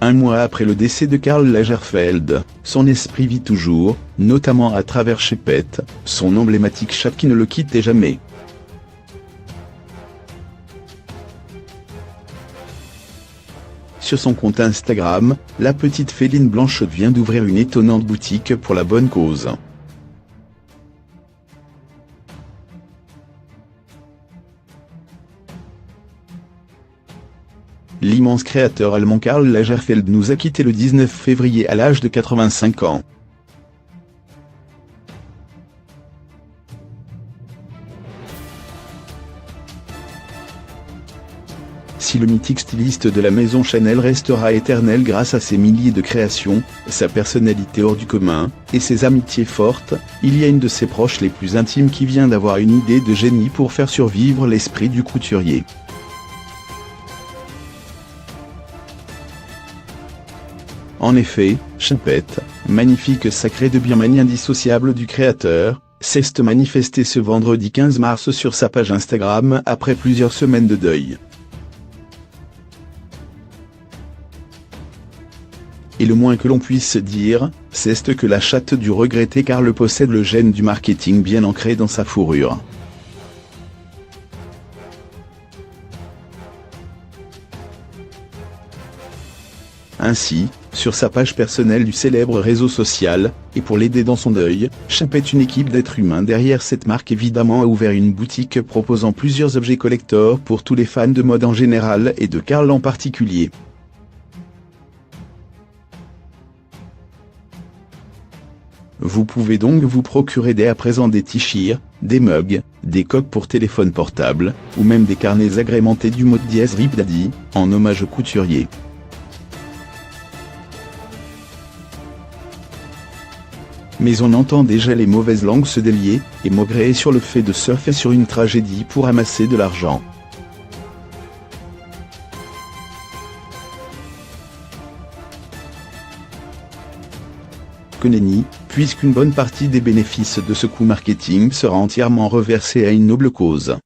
Un mois après le décès de Karl Lagerfeld, son esprit vit toujours, notamment à travers Chepet, son emblématique chat qui ne le quittait jamais. Sur son compte Instagram, la petite féline blanche vient d'ouvrir une étonnante boutique pour la bonne cause. L'immense créateur allemand Karl Lagerfeld nous a quittés le 19 février à l'âge de 85 ans. Si le mythique styliste de la maison Chanel restera éternel grâce à ses milliers de créations, sa personnalité hors du commun, et ses amitiés fortes, il y a une de ses proches les plus intimes qui vient d'avoir une idée de génie pour faire survivre l'esprit du couturier. En effet, Chepet, magnifique sacré de Birmanie indissociable du créateur, s'est manifesté ce vendredi 15 mars sur sa page Instagram après plusieurs semaines de deuil. Et le moins que l'on puisse dire, c'est que la chatte du regretté Karl possède le gène du marketing bien ancré dans sa fourrure. Ainsi, sur sa page personnelle du célèbre réseau social, et pour l'aider dans son deuil, Chepet, une équipe d'êtres humains derrière cette marque évidemment, a ouvert une boutique proposant plusieurs objets collector pour tous les fans de mode en général et de Karl en particulier. Vous pouvez donc vous procurer dès à présent des t-shirts, des mugs, des coques pour téléphone portable, ou même des carnets agrémentés du mot dièse Rip Daddy, en hommage au couturier. Mais on entend déjà les mauvaises langues se délier, et maugréer sur le fait de surfer sur une tragédie pour amasser de l'argent. Que nenni, puisqu'une bonne partie des bénéfices de ce coup marketing sera entièrement reversée à une noble cause.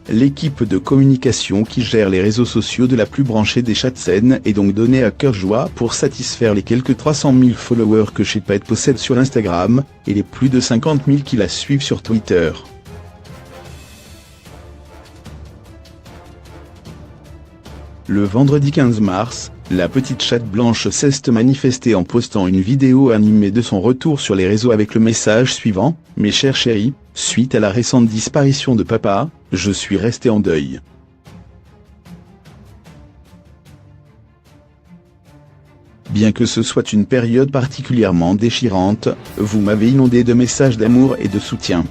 L'équipe de communication qui gère les réseaux sociaux de la plus branchée des Chatsen est donc donnée à cœur joie pour satisfaire les quelques 300 000 followers que Chepet possède sur Instagram, et les plus de 50 000 qui la suivent sur Twitter. Le vendredi 15 mars, la petite chatte blanche s'est manifestée en postant une vidéo animée de son retour sur les réseaux avec le message suivant: « Mes chers chéris, suite à la récente disparition de papa, je suis resté en deuil. Bien que ce soit une période particulièrement déchirante, vous m'avez inondé de messages d'amour et de soutien.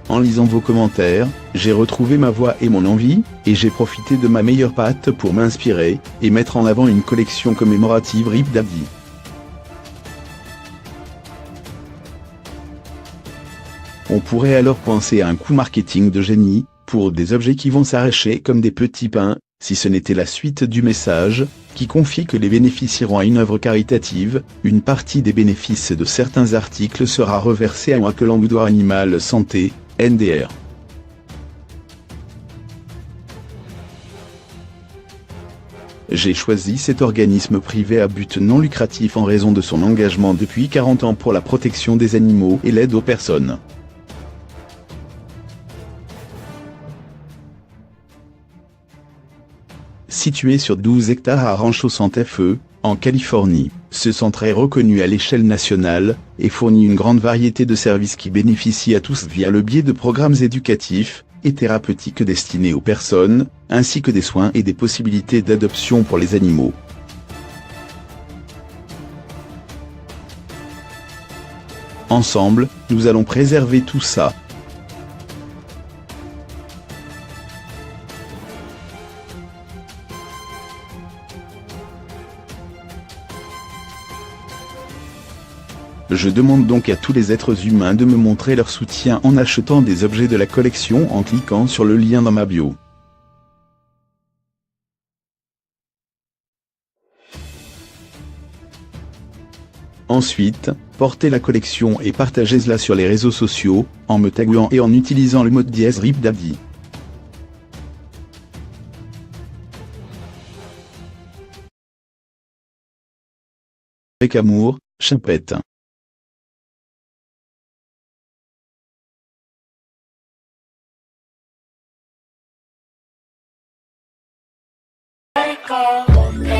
En lisant vos commentaires, j'ai retrouvé ma voix et mon envie, et j'ai profité de ma meilleure patte pour m'inspirer, et mettre en avant une collection commémorative Rip Daddy. On pourrait alors penser à un coup marketing de génie, pour des objets qui vont s'arracher comme des petits pains, si ce n'était la suite du message, qui confie que les bénéficieront à une œuvre caritative, une partie des bénéfices de certains articles sera reversée à Wakeland Animal Santé, NDR. J'ai choisi cet organisme privé à but non lucratif en raison de son engagement depuis 40 ans pour la protection des animaux et l'aide aux personnes. Situé sur 12 hectares à Rancho Santa Fe, en Californie, ce centre est reconnu à l'échelle nationale, et fournit une grande variété de services qui bénéficient à tous via le biais de programmes éducatifs et thérapeutiques destinés aux personnes, ainsi que des soins et des possibilités d'adoption pour les animaux. Ensemble, nous allons préserver tout ça. Je demande donc à tous les êtres humains de me montrer leur soutien en achetant des objets de la collection en cliquant sur le lien dans ma bio. Ensuite, portez la collection et partagez-la sur les réseaux sociaux, en me taguant et en utilisant le mot dièse RipDaddy. Avec amour, Chapette. Let it go.